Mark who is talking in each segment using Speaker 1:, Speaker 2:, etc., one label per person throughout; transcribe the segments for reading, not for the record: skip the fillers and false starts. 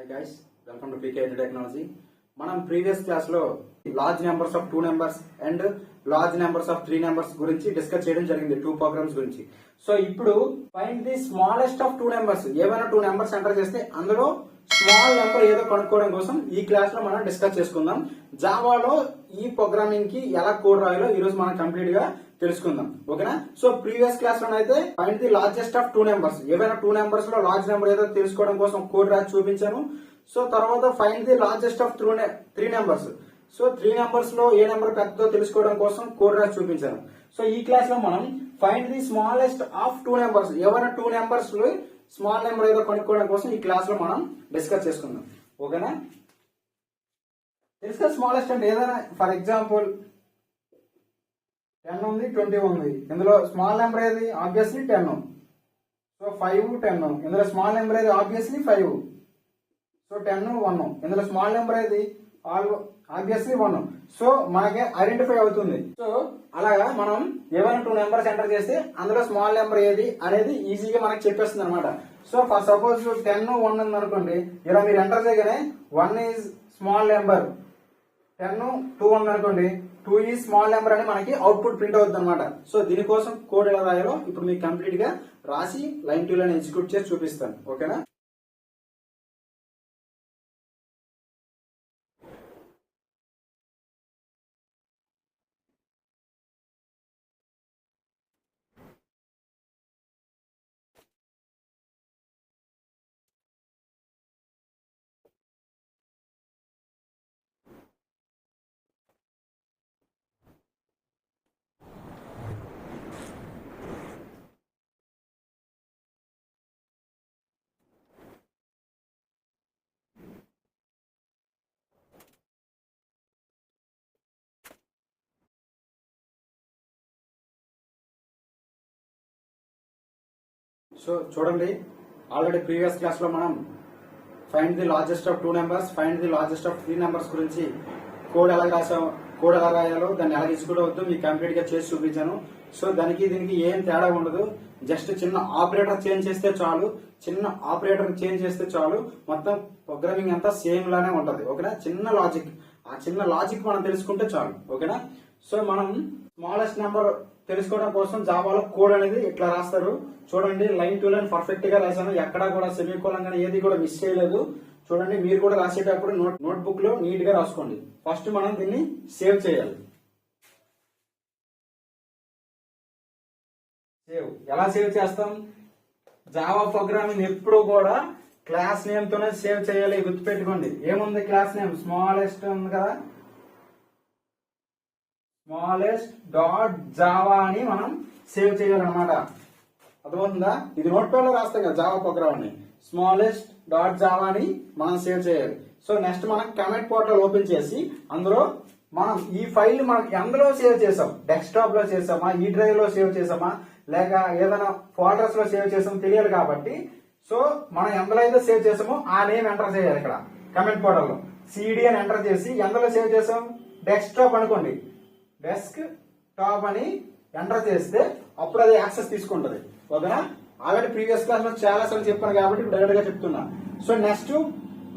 Speaker 1: Hi guys, welcome to PK Technology. మనం previous class లో large numbers of 2 numbers and large numbers of 3 numbers గురించి discuss చేయడం జరిగింది, 2 programmes గురించి. So ఇప్పుడు find the smallest of 2 numbers. ఏవైనా 2 numbers enter చేస్తే అందులో స్మాల్ నెంబర్ ఏదో కనుక్కోవడం కోసం ఈ క్లాస్ లో మనం డిస్కస్ చేసుకుందాం. జావాలో ఈ ప్రోగ్రామింగ్ కి ఎలా కోడ్ రాయాలో ఈ రోజు మనం కంప్లీట్ గా తెలుసుకుందాం. ఓకేనా? సో ప్రీవియస్ క్లాస్ లో అయితే find the largest of 2 numbers. ఏవైనా 2 నెంబర్స్ లో లార్జ్ నెంబర్ ఏదో తెలుసుకోవడం కోసం కోడ్ రాసి చూపించాను. సో తర్వాత find the largest of 3 numbers. So 3 numbers లో ఏ నెంబర్ పెద్దదో తెలుసుకోవడం కోసం కోడ్ రాసి చూపించాను. సో ఈ క్లాస్ లో మనం find the smallest of 2 numbers. ఏవైనా 2 నెంబర్స్ లో స్మాల్ నెంబర్ ఏదో కనుక్కోవడం కోసం ఈ క్లాస్ లో మనం డిస్కస్ చేసుకుందాం. ఓకేనా? డిస్కస్ స్మాలెస్ట్ అంటే ఏదైనా, ఫర్ ఎగ్జాంపుల్ 10 ఉంది, 20 ఉంది. ఇందులో స్మాల్ నెంబర్ ఏది? ఆబ్వియస్లీ 10. సో 5, 10. ఇందులో స్మాల్ నెంబర్ ఏది? ఆబ్వియస్లీ 5. సో 10, 1. ఇందులో స్మాల్ నెంబర్ ఏది? ఆబ్వియస్లీ 1. సో మనకి ఐడెంటిఫై అవుతుంది. సో అలాగా మనం ఏమైనా 2 నెంబర్స్ ఎంటర్ చేస్తే అందులో స్మాల్ నెంబర్ ఏది అనేది ఈజీగా మనకి చెప్పేస్తుంది అనమాట. సో ఫర్ సపోజ్ 10, 1 ఉంది అనుకోండి. ఇలా మీరు ఎంటర్ చేయగానే 1 ఈజ్ స్మాల్ నెంబర్, 10, 2 ఉంది అనుకోండి, 2 ఈజ్ స్మాల్ నెంబర్ అని మనకి అవుట్పుట్ ప్రింట్ అవుతుంది అనమాట. సో దీనికోసం కోడ్ ఎలా రాయాలో ఇప్పుడు మీకు కంప్లీట్ గా రాసి లైన్ టు లైన్ ఎగ్జిక్యూట్ చేసి చూపిస్తాను. ఓకేనా? సో చూడండి, ఆల్రెడీ ప్రీవియస్ క్లాస్ లో మనం find the largest of 2 numbers, find the largest of 3 numbers గురించి కోడ్ ఎలా రాయాలో, దాన్ని ఎలా ఎగ్జిక్యూట్ అవుతుందో మీకు కంప్లీట్ గా చేసి చూపించాను. సో దీనికి ఏం తేడా ఉండదు. జస్ట్ చిన్న ఆపరేటర్ చేంజ్ చేస్తే చాలు, మొత్తం ప్రోగ్రామింగ్ అంతా సేమ్ లానే ఉంటది. ఓకేనా? చిన్న లాజిక్ మనం తెలుసుకుంటే చాలు. ఓకేనా? సో మనం స్మాలెస్ట్ నెంబర్ తెలుసుకోవడం కోసం జావాలో కోడ్ అనేది ఇట్లా రాస్తారు. చూడండి, లైన్ టు లైన్ పర్ఫెక్ట్ గా రాశాను. ఎక్కడా కూడా సెమీకోలన్ గానీ ఏది కూడా మిస్ చేయలేదు. చూడండి, మీరు కూడా రాసేటప్పుడు నోట్బుక్ లో నీట్ గా రాసుకోండి. ఫస్ట్ మనం దీన్ని సేవ్ చేయాలి. ఎలా సేవ్ చేస్తాం? జావా ప్రోగ్రామింగ్ ఎప్పుడు కూడా క్లాస్ నేమ్ తోనే సేవ్ చేయాలి. గుర్తుపెట్టుకోండి. ఏముంది క్లాస్ నేమ్? స్మాలెస్ట్ ఉంది కదా, స్మాలెస్ట్ డాట్ జావా అని మనం సేవ్ చేయాలన్నమాట. అర్థమవుతుందా? ఇది నోట్ ప్యాడ్ లో రాస్తాం కదా జావా ప్రోగ్రామ్ ని. స్మాలెస్ట్ డాట్ జావా అని మనం సేవ్ చేయాలి. సో నెక్స్ట్ మనం కమెంట్ పోర్టల్ ఓపెన్ చేసి అందులో మనం ఈ ఫైల్ మనం ఎందులో సేవ్ చేసాం, డెస్క్టాప్ లో చేసామా, ఈ డ్రైవ్ లో సేవ్ చేసామా, లేక ఏదైనా ఫోల్డర్స్ లో సేవ్ చేసామో తెలియాలి. కాబట్టి సో మనం ఎందులో అయితే సేవ్ చేసామో ఆ నేమ్ ఎంటర్ చేయాలి. ఇక్కడ కమెంట్ పోర్టల్ లో సిడి అని ఎంటర్ చేసి ఎందులో సేవ్ చేసాం, డెస్క్టాప్ అనుకోండి, డెస్క్ టాప్ అని ఎంటర్ చేస్తే అప్పుడు అది యాక్సెస్ తీసుకుంటది. ఓకేనా? ఆల్రెడీ ప్రీవియస్ క్లాస్ లో చాలా సార్లు చెప్పాను కాబట్టి ఇప్పుడు డైరెక్ట్ గా చెప్తున్నా. సో నెక్స్ట్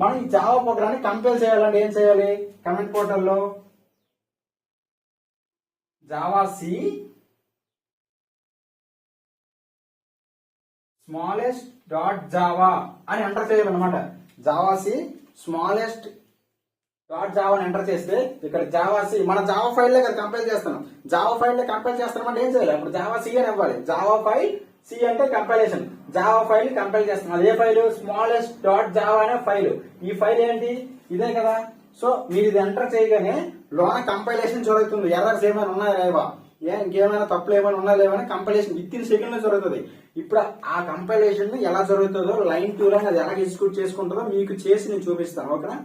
Speaker 1: మనం ఈ జావా ప్రోగ్రామ్ ని కంపైల్ చేయాలంటే ఏం చేయాలి? కమెంట్ పోర్టల్ లో Java C smallest dot Java అని ఎంటర్ చేయాలన్నమాట. Java C smallest dot Java అని ఎంటర్ చేస్తే ఇక్కడ జావా సి మన జావా ఫైల్ లో కంపైల్ చేస్తాను. జావా ఫైల్ లో కంపైల్ చేస్తామంటే ఏం చేయాలి? అప్పుడు జావా సి అని ఇవ్వాలి. జావా ఫైల్ సి అంటే కంపైలేషన్. జావా ఫైల్ కంపైల్ చేస్తాం. అదే ఫైల్ స్మాలెస్ట్ డాట్ జావా అనే ఫైల్. ఈ ఫైల్ ఏంటి? ఇదే కదా. సో మీరు ఇది ఎంటర్ చేయగానే లోన కంపైలేషన్ జరుగుతుంది. ఎర్రర్స్ ఏమైనా ఉన్నాయా లేవా, ఇంకేమైనా తప్పులు ఏమైనా ఉన్నా లేవని కంపైలేషన్ విత్ ఇన్ సెకండ్ లో జరుగుతుంది. ఇప్పుడు ఆ కంపైలేషన్ ఎలా జరుగుతుందో లైన్ టు లైన్ అది ఎలా ఎగ్జిక్యూట్ చేసుకుంటుందో మీకు చేసి నేను చూపిస్తాను. ఓకేనా?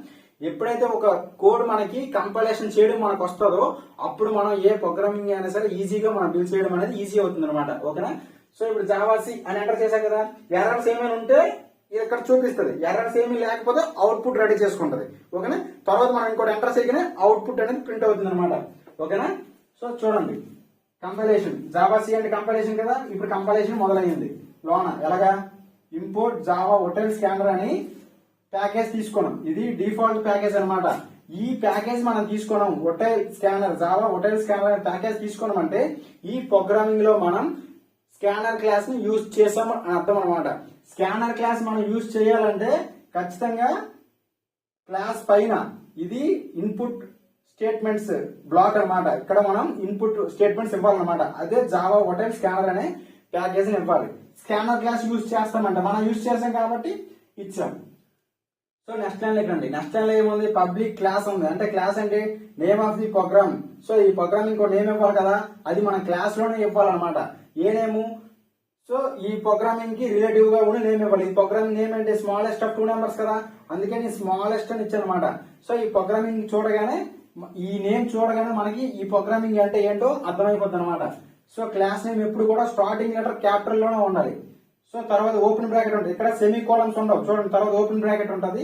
Speaker 1: ఎప్పుడైతే ఒక కోడ్ మనకి కంపైలేషన్ చేయడం మనకు వస్తుందో అప్పుడు మనం ఏ ప్రోగ్రామింగ్ అయినా సరే ఈజీగా మనం బిల్డ్ చేయడం అనేది ఈజీ అవుతుంది అనమాట. ఓకేనా? సో ఇప్పుడు జావా సి అని ఎంటర్ చేశాం కదా, ఎర్రర్స్ ఏమైనా ఉంటే ఇక్కడ చూపిస్తుంది. ఎర్రర్స్ ఏమీ లేకపోతే అవుట్పుట్ రెడీ చేసుకుంటది. ఓకేనా? తర్వాత మనం ఇంకోటి ఎంటర్ చేయగానే అవుట్పుట్ అనేది ప్రింట్ అవుతుంది అనమాట. ఓకేనా? సో చూడండి, కంపైలేషన్ జావా సి అంటే కంపైలేషన్ కదా. ఇప్పుడు కంపైలేషన్ మొదలైంది లోన. ఎలాగా? ఇంపోర్ట్ జావా హోటల్ స్కానర్ అని ప్యాకేజ్ తీసుకున్నాం. ఇది డిఫాల్ట్ ప్యాకేజ్ అన్నమాట. ఈ ప్యాకేజ్ మనం తీసుకున్నాం, hotel scanner, Java util scanner package తీసుకున్నాం అంటే ఈ ప్రోగ్రామింగ్ లో మనం స్కానర్ క్లాస్ ని యూజ్ చేసాం అని అర్థం అనమాట. స్కానర్ క్లాస్ మనం యూజ్ చేయాలంటే ఖచ్చితంగా క్లాస్ పైన ఇది ఇన్పుట్ స్టేట్మెంట్స్ బ్లాక్ అన్నమాట. ఇక్కడ మనం ఇన్పుట్ స్టేట్మెంట్స్ ఇవ్వాలన్నమాట. అదే జావా హోటల్ స్కానర్ అనే ప్యాకేజ్ ని ఇవ్వాలి. స్కానర్ క్లాస్ యూజ్ చేస్తామంట, మనం యూజ్ చేసాం కాబట్టి ఇచ్చాం. సో నెక్స్ట్ లైన్ రండి. నెక్స్ట్ లైన్ లో ఏముంది, పబ్లిక్ క్లాస్ ఉంది. అంటే క్లాస్ అంటే name of the program. So ఈ ప్రోగ్రామింగ్ కూడా నేమ్ ఇవ్వాలి కదా, అది మన క్లాస్ లోనే ఇవ్వాలన్నమాట. ఏ నేము, సో ఈ ప్రోగ్రామింగ్ కి రిలేటివ్ గా కూడా నేమ్ ఇవ్వాలి. ఈ ప్రోగ్రామింగ్ నేమ్ అంటే స్మాలెస్ట్ ఆఫ్ 2 నెంబర్స్ కదా, అందుకే నేను స్మాలెస్ట్ అని ఇచ్చానమాట. సో ఈ ప్రోగ్రామింగ్ చూడగానే, ఈ నేమ్ చూడగానే మనకి ఈ ప్రోగ్రామింగ్ అంటే ఏంటో అర్థమైపోద్ది అనమాట. సో క్లాస్ నేమ్ ఎప్పుడు కూడా స్టార్టింగ్ లెటర్ క్యాపిటల్ లోనే ఉండాలి. సో తర్వాత ఓపెన్ బ్రాకెట్ ఉంటుంది, ఇక్కడ సెమీ కోలమ్స్ ఉండవు చూడండి, తర్వాత ఓపెన్ బ్రాకెట్ ఉంటుంది.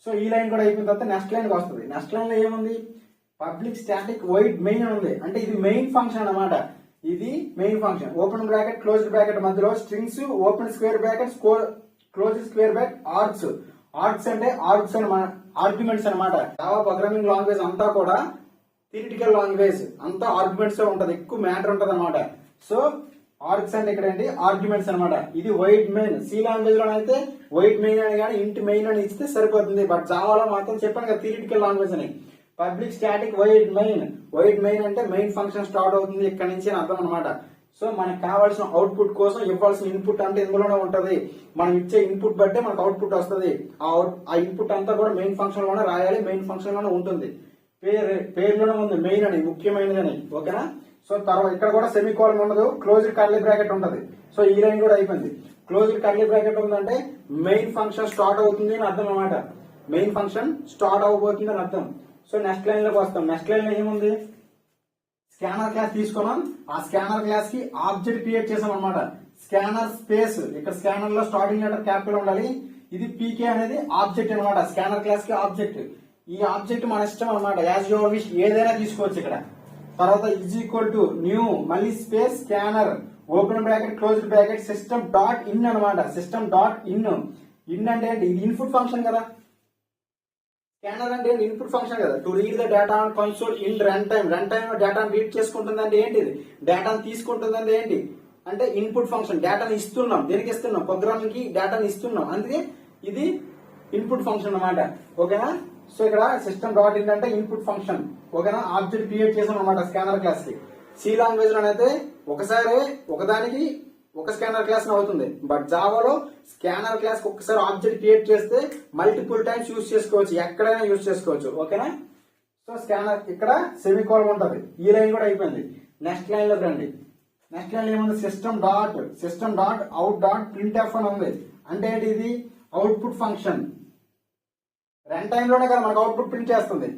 Speaker 1: సో ఈ లైన్ కూడా అయిపోయిన తర్వాత నెక్స్ట్ లైన్ వస్తుంది. నెక్స్ట్ లైన్ లో ఏముంది, పబ్లిక్ స్టాటిక్ వైడ్ మెయిన్ ఉంది. అంటే ఇది మెయిన్ ఫంక్షన్ అన్నమాట. ఇది main function. Open bracket closed bracket మధ్యలో strings, open square bracket close square bracket args. Args అంటే ఆర్గ్స్ అనమాట, ఆర్గ్యుమెంట్స్ అనమాట. జావా ప్రోగ్రామింగ్ లాంగ్వేజ్ అంతా కూడా థియరిటికల్ లాంగ్వేజ్, అంతా ఆర్గ్యుమెంట్స్ ఉంటది, ఎక్కువ మ్యాటర్ ఉంటది అనమాట. సో ఆర్గ్స్ అంటే ఇక్కడ ఏంటి, ఆర్గ్యుమెంట్స్ అనమాట. ఇది వైడ్ మెయిన్. సి లాంగ్వేజ్ లో అయితే వైడ్ మెయిన్ అని కానీ ఇంటి మెయిన్ అని ఇస్తే సరిపోతుంది. బట్ జావాలో మాత్రం చెప్పాను కదా థియరిటికల్ లాంగ్వేజ్ అని. Public static wide main. Wide main అంటే మెయిన్ ఫంక్షన్ స్టార్ట్ అవుతుంది ఇక్కడ నుంచి అని అర్థం అనమాట. సో మనకు కావాల్సిన అవుట్పుట్ కోసం ఇవ్వాల్సిన ఇన్పుట్ అంటే ఇందులోనే ఉంటది. మనం ఇచ్చే ఇన్పుట్ బట్టే మనకు అవుట్పుట్ వస్తుంది. ఆ ఇన్పుట్ అంతా కూడా మెయిన్ ఫంక్షన్ లోనే రాయాలి, మెయిన్ ఫంక్షన్ లోనే ఉంటుంది. పేరులోనే ఉంది మెయిన్ అని, ముఖ్యమైనదని. ఓకేనా. సో తర్వాత ఇక్కడ కూడా సెమీ కోలన్ ఉండదు, క్లోజ్డ్ కర్లీ బ్రాకెట్ ఉంటది. సో ఈ లైన్ కూడా అయిపోయింది. క్లోజ్డ్ కర్లీ బ్రాకెట్ ఉందంటే మెయిన్ ఫంక్షన్ స్టార్ట్ అవుతుంది అని అర్థం అనమాట. మెయిన్ ఫంక్షన్ స్టార్ట్ అవబోతుంది అని అర్థం. సో నెక్స్ట్ లైన్ లోకి వస్తాం. నెక్స్ట్ లైన్ లో ఏముంది, స్కానర్ క్లాస్ తీసుకున్నాం. ఆ స్కానర్ క్లాస్ కి ఆబ్జెక్ట్ క్రియేట్ చేసాం అనమాట. స్కానర్ స్పేస్, ఇక్కడ స్కానర్ లో స్టార్టింగ్ లెటర్ క్యాపిటల్ ఉండాలి. ఇది పీకే అనేది ఆబ్జెక్ట్ అనమాట, స్కానర్ క్లాస్ కి ఆబ్జెక్ట్. ఈ ఆబ్జెక్ట్ మన ఇష్టం అనమాట, యాజ్ యువర్ విష్ ఏదైనా తీసుకోవచ్చు ఇక్కడ. తర్వాత ఈజ్ ఈక్వల్ టు న్యూ, మళ్ళీ space scanner, open bracket closed bracket system dot in అనమాట. System dot in. ఇన్ అంటే ఏంటి, ఇది ఇన్పుట్ ఫంక్షన్ కదా. స్కానర్ అంటే ఇన్పుట్ ఫంక్షన్ కదా. To read the data on console in run time. రన్ టైమ్ లో డేటాను రీడ్ చేసుకుంటుంది అంటే ఏంటిది, డేటాను తీసుకుంటుంది అంటే ఏంటి అంటే ఇన్పుట్ ఫంక్షన్. డేటాను ఇస్తున్నాం, దేనికి ఇస్తున్నాం, ప్రోగ్రామింగ్ కి డేటాను ఇస్తున్నాం, అందుకే ఇది ఇన్పుట్ ఫంక్షన్ అన్నమాట. ఓకేనా. సో ఇక్కడ సిస్టమ్ డాట్ ఇన్ అంటే ఇన్పుట్ ఫంక్షన్. ఓకేనా. ఆబ్జెక్ట్ క్రియేట్ చేసాం అనమాట స్కానర్ క్లాస్ కి. సి లాంగ్వేజ్ లోనైతే ఒకసారి ఒకదానికి ఒక స్కానర్ క్లాస్ అవుతుంది. బట్ జావాలో స్కానర్ క్లాస్ ఒకసారి ఆబ్జెక్ట్ క్రియేట్ చేస్తే మల్టిపుల్ టైమ్స్ యూజ్ చేసుకోవచ్చు, ఎక్కడైనా యూజ్ చేసుకోవచ్చు. ఓకేనా. సో స్కానర్ ఇక్కడ సెమీ కోలన్ ఉంటది. ఈ లైన్ కూడా అయిపోయింది. నెక్స్ట్ లైన్ లోకి రండి. నెక్స్ట్ లైన్ ఏముంది, system dot out dot printf అని ఉంది. అంటే ఇది అవుట్పుట్ ఫంక్షన్. రన్ టైమ్ లోనే కదా మనకు అవుట్పుట్ ప్రింట్ చేస్తుంది,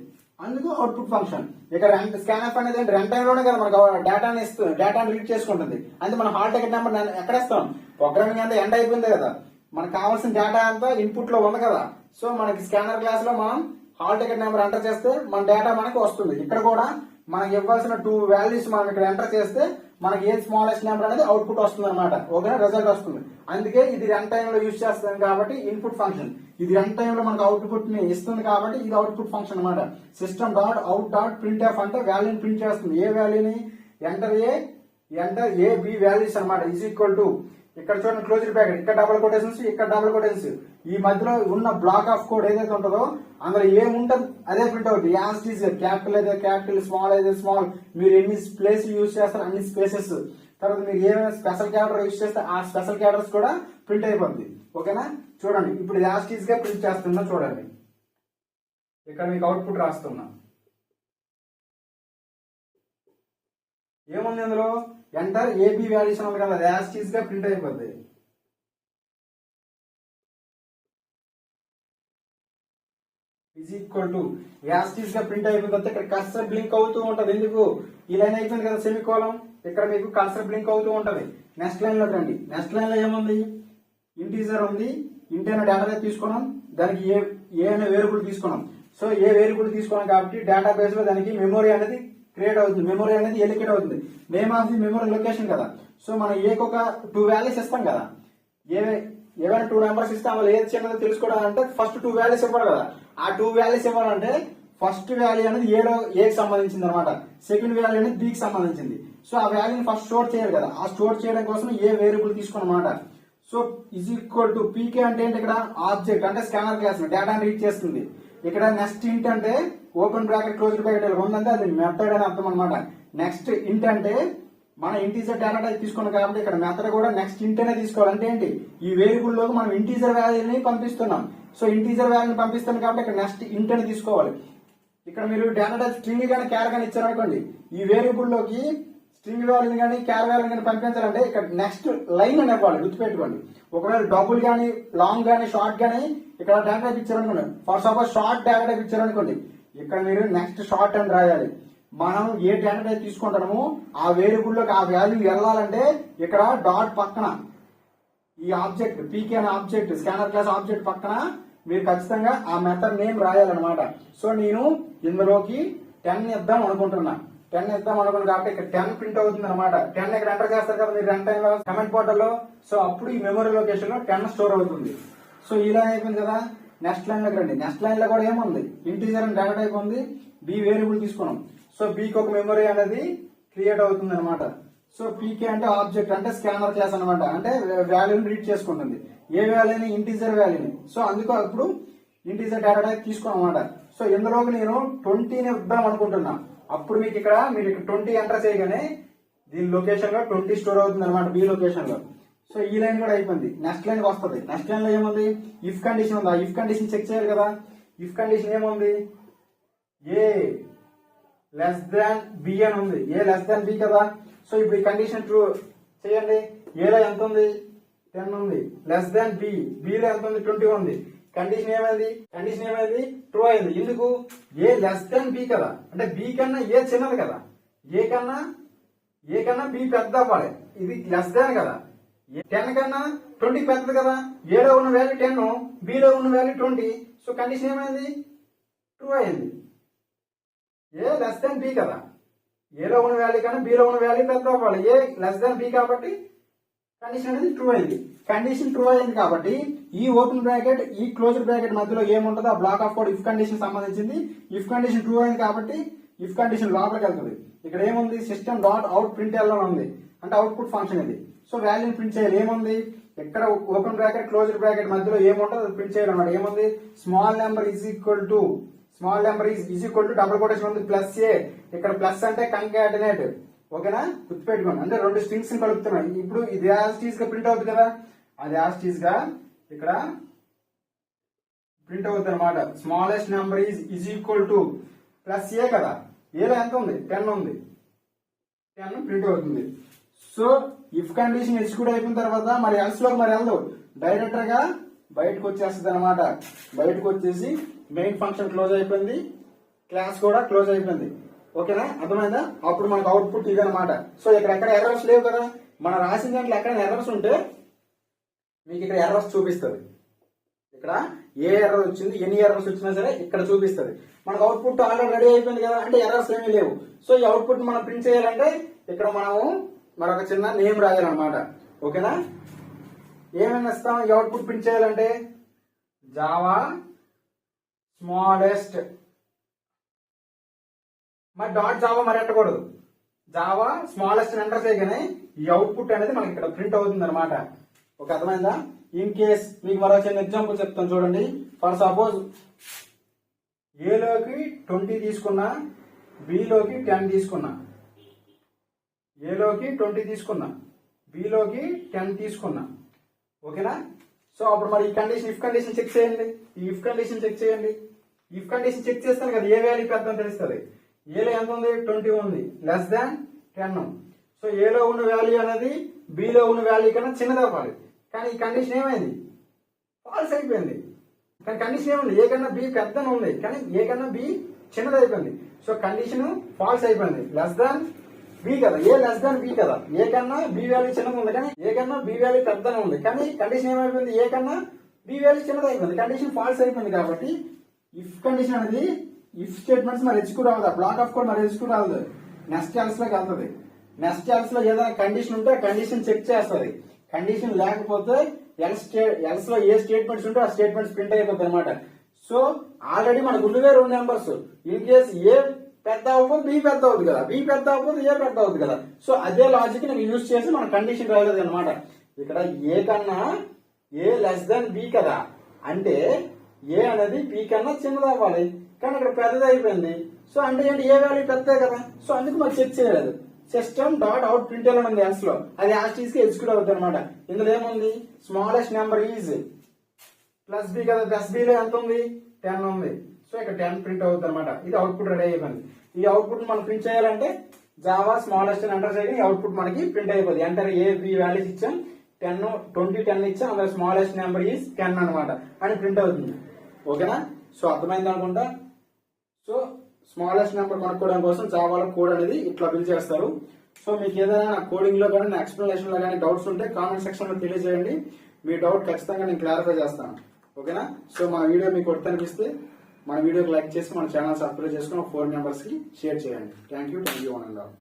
Speaker 1: అందుకు అవుట్పుట్ ఫంక్షన్. ఇక్కడ స్కానర్ అనేది రన్ టైమ్ లోనే కదా మనకు డేటాని ఇస్తుంది, డేటాని రీడ్ చేసుకుంటుంది. అంటే మనం హాల్ టికెట్ నెంబర్ ఎక్కడ ఇస్తాం, ప్రోగ్రామింగ్ అంతా ఎండ్ అయిపోయింది కదా, మనకు కావాల్సిన డేటా అంతా ఇన్పుట్ లో ఉంది కదా. సో మనకి స్కానర్ క్లాస్ లో మనం హాల్ టికెట్ నెంబర్ ఎంటర్ చేస్తే మన డేటా మనకి వస్తుంది. ఇక్కడ కూడా మనకి ఇవ్వాల్సిన 2 వాల్యూస్ మనం ఇక్కడ ఎంటర్ చేస్తే మనకి ఏ స్మాలెస్ట్ నెంబర్ అనేది అవుట్పుట్ వస్తుంది అనమాట. ఓకేనా, రిజల్ట్ వస్తుంది. అందుకే ఇది రన్ టైమ్ లో యూజ్ చేస్తాం కాబట్టి ఇన్పుట్ ఫంక్షన్. ఇది రన్ టైమ్ లో మనకు అవుట్పుట్ ని ఇస్తుంది కాబట్టి ఇది అవుట్పుట్ ఫంక్షన్ అనమాట. System dot out dot print F అంటే వాల్యూని ప్రింట్ చేస్తుంది. ఏ వాల్యూని, ఎంటర్ ఏ బి వాల్యూస్ అనమాట. ఈజ్ ఈక్వల్ టు ఇక్కడ చూడండి క్లోజ్డ్ బ్రాకెట్, ఇక్కడ డబుల్ కొటేషన్స్, ఇక్కడ డబుల్ కొటేషన్స్. ఈ మధ్యలో ఉన్న బ్లాక్ ఆఫ్ కోడ్ ఏదైతే ఉంటుందో అందులో ఏముంటది అదే ప్రింట్ అవుతుంది. యాజ్ ఈజ్ క్యాపిటల్ అయితే క్యాపిటల్, స్మాల్ అయితే స్మాల్. మీరు ఎన్ని ప్లేస్ యూజ్ చేస్తారు అన్ని స్పేసెస్. తర్వాత మీరు ఏమైనా స్పెషల్ క్యారెక్టర్ యూజ్ చేస్తే ఆ స్పెషల్ క్యారెక్టర్స్ కూడా ప్రింట్ అయిపోతుంది. ఓకేనా. చూడండి ఇప్పుడు యాజ్ ఈజ్ గా ప్రింట్ చేస్తున్నా చూడండి. ఇక్కడ మీకు అవుట్పుట్ రాస్తున్నా. ఏముంది అందులో, ఎంటర్ ఏబి వాల్యూస్ ఉంది కదా, యాజ్ ఈజ్ గా ప్రింట్ అయిపోద్ది. Is equal to as is గా ప్రింట్ అయిపోయిన తర్వాత ఇక్కడ కర్సర్ బ్లింక్ అవుతూ ఉంటది. ఎందుకు, ఈ లైన్ అయిపోయింది కదా సెమికోలం, ఇక్కడ మీకు కర్సర్ బ్లింక్ అవుతూ ఉంటది. నెక్స్ట్ లైన్ లో రండి. నెక్స్ట్ లైన్ లో ఏముంది, ఇంటీజర్ ఉంది. ఇంటి అనే డేటా తీసుకున్నాం, దానికి ఏ అనే వేరియబుల్ తీసుకున్నాం. సో ఏ వేరియబుల్ తీసుకున్నాం కాబట్టి డేటాబేస్ లో దానికి మెమొరీ అనేది క్రియేట్ అవుతుంది, మెమొరీ అనేది ఎలికేట్ అవుతుంది. Name of the memory location కదా. సో మనం ఏకొక 2 వాల్యూస్ ఇస్తాం కదా, ఏమైనా 2 నెంబర్స్ ఇస్తే అందులో ఏది చిన్నదో తెలుసుకోవడానికి ఫస్ట్ 2 వాల్యూస్ ఇవ్వాలి కదా. ఆ 2 వాల్యూస్ ఇవ్వాలంటే ఫస్ట్ వాల్యూ అనేది ఏకి సంబంధించింది అనమాట, సెకండ్ వాల్యూ అనేది బికి సంబంధించింది. సో ఆ వాల్యూని ఫస్ట్ స్టోర్ చేయాలి కదా. ఆ స్టోర్ చేయడం కోసం ఏ వేరియబుల్ తీసుకున్నమాట. So is equal to PK అంటే ఏంటి, ఇక్కడ ఆబ్జెక్ట్ అంటే స్కానర్ క్లాస్ డేటాను రీడ్ చేస్తుంది. ఇక్కడ నెక్స్ట్ ఇంట్ అంటే ఓపెన్ బ్రాకెట్ క్లోజ్ బ్రాకెట్ ఉందంటే అది మెథడ్ అని అర్థం అనమాట. నెక్స్ట్ ఇంట్ అంటే మన ఇంటీజర్ డేటా టైప్ తీసుకున్నాం కాబట్టి ఇక్కడ మెథడ్ కూడా నెక్స్ట్ ఇంట్ అనే తీసుకోవాలి. అంటే ఏంటి, ఈ వేరియబుల్ లోకి మనం ఇంటీజర్ వాల్యూని పంపిస్తున్నాం. సో ఇంటీజర్ వాల్యూని పంపిస్తాం కాబట్టి ఇక్కడ నెక్స్ట్ ఇంట్ అని తీసుకోవాలి. ఇక్కడ మీరు డేటా టైప్ స్ట్రింగ్ కానీ క్యార్ కానీ ఇచ్చారనుకోండి, ఈ వేరియబుల్ లోకి స్ట్రింగ్ వాల్యూని కానీ క్యార్ వాల్యూని కానీ పంపించాలంటే ఇక్కడ నెక్స్ట్ లైన్ అని ఇవ్వాలి, గుర్తుపెట్టుకోండి. ఒకవేళ డబుల్ కానీ లాంగ్ కానీ షార్ట్ కానీ ఇక్కడ డేటా టైప్ ఇచ్చారనుకోండి, for suppose short data type ఇచ్చారనుకోండి, ఇక్కడ మీరు నెక్స్ట్ షార్ట్ అని రాయాలి. మనం ఏ డేటా టైప్ తీసుకుంటామో ఆ వేరియబుల్ లోకి ఆ వాల్యూ వెళ్ళాలంటే ఇక్కడ డాట్ పక్కన ఈ ఆబ్జెక్ట్ పీకే అనే ఆబ్జెక్ట్ స్కానర్ క్లాస్ ఆబ్జెక్ట్ పక్కన మీరు ఖచ్చితంగా ఆ మెథడ్ నేమ్ రాయాలన్నమాట. సో నేను ఇందులోకి 10 ఇద్దాం అనుకుంటున్నా, 10 ఇద్దాం అనుకున్నాను కాబట్టి ఇక్కడ 10 ప్రింట్ అవుతుంది అనమాట. 10 ఇక్కడ ఎంటర్ చేస్తారు కదా మీరు రన్ టైంలో కమెంట్ పోర్టల్లో. సో అప్పుడు ఈ మెమరీ లొకేషన్ లో 10 స్టోర్ అవుతుంది. సో ఇలా అయిపోయింది కదా. నెక్స్ట్ లైన్ లోకి రండి. నెక్స్ట్ లైన్ లో కూడా ఏముంది, ఇంటీజర్ అని డేటా టైప్ ఉంది, బి వేరియబుల్ తీసుకున్నాం. సో బీకి ఒక మెమరీ అనేది క్రియేట్ అవుతుంది అనమాట. సో పీకే అంటే ఆబ్జెక్ట్ అంటే స్కానర్ క్లాస్ అనమాట, అంటే వాల్యూని రీడ్ చేసుకుంటుంది. ఏ వాల్యూని, ఇంటీజర్ వాల్యూని. సో అందుకో ఇప్పుడు ఇంటీజర్ డేటా టైప్ తీసుకున్నాం అనమాట. సో ఇందులోకి నేను 20ని ఇద్దాం అనుకుంటున్నా. అప్పుడు మీకు ఇక్కడ మీరు ఇక్కడ 20 ఎంటర్ చేయగానే దీని లొకేషన్ లో 20 స్టోర్ అవుతుంది అనమాట, బి లొకేషన్ లో. సో ఈ లైన్ కూడా అయిపోయింది. నెక్స్ట్ లైన్ వస్తుంది. నెక్స్ట్ లైన్ లో ఏముంది, ఇఫ్ కండిషన్ ఉందా, ఇఫ్ కండిషన్ చెక్ చేయాలి కదా. ఇఫ్ కండిషన్ ఏముంది, ఏ లెస్ దాన్ బి అని ఉంది, ఏ లెస్ దాన్ బి కదా. సో ఇప్పుడు ఈ కండిషన్ ట్రూ చేయండి. ఏలో ఎంత ఉంది, 10 ఉంది. లెస్ దాన్ బి, బిలో ఎంత ఉంది, 20 ఉంది. కండిషన్ ఏమైంది, ట్రూ అయింది. ఎందుకు, ఏ లెస్ దాన్ బి కదా, అంటే బి కన్నా ఏ చిన్నది కదా, ఏ కన్నా బి పెద్ద అవ్వాలి. ఇది లెస్ దాన్ కదా, 10 కన్నా 20 పెద్దది కదా. ఏలో ఉన్న వాల్యూ 10, బిలో ఉన్న వాల్యూ 20. సో కండిషన్ ఏమైంది, ట్రూ అయింది. ఏ లెస్ దాన్ బి కదా, ఏలో ఉన్న వాల్యూ కన్నా బిలో ఉన్న వాల్యూ పెద్ద అవ్వాలి. ఏ లెస్ దాన్ బి కాబట్టి కండిషన్ అనేది ట్రూ అయింది. కండిషన్ ట్రూ అయింది కాబట్టి ఈ ఓపెన్ బ్రాకెట్ ఈ క్లోజ్ బ్రాకెట్ మధ్యలో ఏముంటుందో ఆ black of code if condition సంబంధించింది. ఇఫ్ కండిషన్ ట్రూ అయింది కాబట్టి ఇఫ్ కండిషన్ లోపలికి వెళ్తుంది. ఇక్కడ ఏముంది, system dot out print yellow ఉంది, అంటే అవుట్పుట్ ఫంక్షన్ ఇది. సో వాల్యూని ప్రింట్ చేయాలి. ఏముంది, ఇక్కడ ఓపెన్ బ్రాకెట్ క్లోజ్ బ్రాకెట్ మధ్యలో ఏముంటుందో అది ప్రింట్ చేయాలన్నమాట. ఏముంది, small number is equal to double quotation ఉంది ప్లస్ ఏ. ఇక్కడ ప్లస్ అంటే కంకాటినేట్, ఓకేనా, గుర్తుపెట్టుకోండి. అంటే 2 స్ట్రింగ్స్ ని కలుపుతున్నాం. ఇప్పుడు ఇది యాజ్ టీజ్ గా ప్రింట్ అవుతుంది కదా, అది యాజ్ టీజ్ గా ఇక్కడ ప్రింట్ అవుతుంది అనమాట. Smallest number is equal to plus a కదా, ఏలో ఎంత ఉంది, 10 ఉంది, 10 ప్రింట్ అవుతుంది. సో ఇఫ్ కండిషన్ ఎగ్జిక్యూట్ అయిపోయిన తర్వాత మరి ఎల్స్ లోకి మరి వెళ్దాం, డైరెక్ట్ గా బయటకు వచ్చేస్తుంది అనమాట. బయటకు వచ్చేసి మెయిన్ ఫంక్షన్ క్లోజ్ అయిపోయింది, క్లాస్ కూడా క్లోజ్ అయిపోయింది. ఓకేనా, అర్థమైందా. అప్పుడు మనకు అవుట్పుట్ ఇది అనమాట. సో ఇక్కడ ఎక్కడ ఎర్రర్స్ లేవు కదా, మనం రాసిన దాంట్లో ఎక్కడ ఎర్రర్స్ ఉంటే మీకు ఇక్కడ ఎర్రర్స్ చూపిస్తుంది. ఇక్కడ ఏ ఎర్రర్ వచ్చింది, ఎన్ని ఎర్రర్స్ వచ్చినా సరే ఇక్కడ చూపిస్తుంది. మనకు అవుట్పుట్ ఆల్రెడీ రెడీ అయిపోయింది కదా, అంటే ఎర్రర్స్ ఏమీ లేవు. సో ఈ అవుట్పుట్ మనం ప్రింట్ చేయాలంటే ఇక్కడ మనము మరొక చిన్న నేమ్ రాయాలన్నమాట. ఓకేనా, ఏమైనా ఇస్తాం ఈ అవుట్పుట్ ప్రింట్ చేయాలంటే, జావా స్మాలెస్ట్, మరి డాట్ జావా మరి ఎట్టకూడదు, జావా స్మాలెస్ట్ ఎంటర్ చేయగానే ఈ అవుట్పుట్ అనేది మనకి ఇక్కడ ప్రింట్ అవుతుంది అనమాట. ఒక అర్థమైందా. ఇన్ కేస్ మీకు మరో చిన్న ఎగ్జాంపుల్ చెప్తాను చూడండి. ఫర్ సపోజ్ ఏలోకి 20 తీసుకున్నా, బిలోకి 10 తీసుకున్నా, ఏలోకి 20 తీసుకున్నా, బిలోకి 10 తీసుకున్నా. ఓకేనా. సో అప్పుడు మరి ఈ కండిషన్ ఇఫ్ కండిషన్ చెక్ చేయండి. ఈ ఇఫ్ కండిషన్ చెక్ చేయండి. ఇఫ్ కండిషన్ చెక్ చేస్తాను కదా, ఏ వాల్యూ పెద్ద అని తెలుస్తుంది. ఏలో ఎంత ఉంది, 20 ఉంది, లెస్ దాన్ 10. సో ఏలో ఉన్న వాల్యూ అనేది బిలో ఉన్న వాల్యూ కన్నా చిన్నది అవ్వాలి. కానీ ఈ కండిషన్ ఏమైంది, ఫాల్స్ అయిపోయింది. కానీ కండిషన్ ఏముంది, ఏ కన్నా బి పెద్ద ఉంది, కానీ ఏ కన్నా బి చిన్నది అయిపోయింది. సో కండిషన్ ఫాల్స్ అయిపోయింది. లెస్ దాన్ బి కదా, ఏ లెస్ దాన్ బి కదా, ఏ కన్నా బి వాల్యూ చిన్నది ఉంది, కానీ ఏ కన్నా బి వాల్యూ పెద్దనే ఉంది. కానీ కండిషన్ ఏమైపోయింది, ఏ కన్నా బి వాల్యూ చిన్నది అయిపోయింది. కండిషన్ ఫాల్స్ అయిపోయింది. కాబట్టి ఇఫ్ కండిషన్ అనేది ఇఫ్ స్టేట్మెంట్స్ మరి ఎగ్జిక్యూట్ అవ్వదు, బ్లాక్ ఆఫ్ కోడ్ మరి ఎగ్జిక్యూట్ అవ్వదు, నెక్స్ట్ ఎల్స్ లోకి వెళ్తుంది. నెక్స్ట్ ఎల్స్ లో ఏదైనా కండిషన్ ఉంటే కండిషన్ చెక్ చేస్తుంది. కండిషన్ లేకపోతే ఎల్స్ లో ఏ స్టేట్మెంట్స్ ఉంటే ఆ స్టేట్మెంట్స్ ప్రింట్ అయిపోతాయి అనమాట. సో ఆల్రెడీ మనకు ఉన్నవే 2 నెంబర్స్. ఇన్ కేస్ ఏ పెద్ద అవ్వకపోతే బి పెద్ద అవుతుంది కదా, బి పెద్ద అవ్వకపోతే ఏ పెద్ద అవుతుంది కదా. సో అదే లాజిక్ నేను యూజ్ చేసి మన కండిషన్ రాయలేదు అనమాట. ఇక్కడ ఏ కన్నా ఏ లెస్ దెన్ బి కదా, అంటే ఏ అనేది బి కన్నా చిన్నది అవ్వాలి, కానీ ఇక్కడ పెద్దది అయిపోయింది. సో అంటే ఏంటి, ఏ వాల్యూ పెద్దదే కదా. సో అందుకు మాకు చెక్ చేయలేదు. సిస్టమ్ డాట్ అవుట్ ప్రింట్ అని ఉంది ఎల్స్ లో, అది యాస్టీస్ కి ఎగ్జిక్యూట్ అవుతుంది అనమాట. ఇందులో ఏముంది, smallest number is plus B కదా, ప్లస్ బి లో ఎంత ఉంది, 10 ఉంది. సో ఇక్కడ 10 ప్రింట్ అవుతుంది అనమాట. ఇది అవుట్పుట్ రెడీ అయిపోయింది. ఈ అవుట్పుట్ మనం ప్రింట్ చేయాలంటే జావా స్మాలెస్ట్ అని ఎంటర్ చేయడం, ఈ అవుట్పుట్ మనకి ప్రింట్ అయిపోతుంది. ఎంటర్ ఏ బి వాల్యూస్ ఇచ్చాం, 10 20 10 ఇచ్చాం, అందులో స్మాలెస్ట్ నెంబర్ ఈజ్ 10 అనమాట అని ప్రింట్ అవుతుంది. ఓకేనా, సో అర్థమైంది అనుకుంటా. సో స్మాలెస్ట్ నెంబర్ కనుక్కోవడం కోసం జావాలో కోడ్ అనేది ఇట్లా బిల్డ్ చేస్తారు. సో మీకు ఏదైనా కోడింగ్ లో కానీ ఎక్స్ప్లెనేషన్ లో కానీ డౌట్స్ ఉంటే కామెంట్ సెక్షన్ లో తెలియజేయండి. మీ డౌట్ ఖచ్చితంగా నేను క్లారిఫై చేస్తాను. ఓకేనా, సో మన వీడియో మీకు కొత్త అనిపిస్తే మన వీడియోకి లైక్ చేసి మన ఛానల్ సబ్స్క్రైబ్ చేసుకుని 4 మెంబర్స్ కి షేర్ చేయండి. Thank you one and all.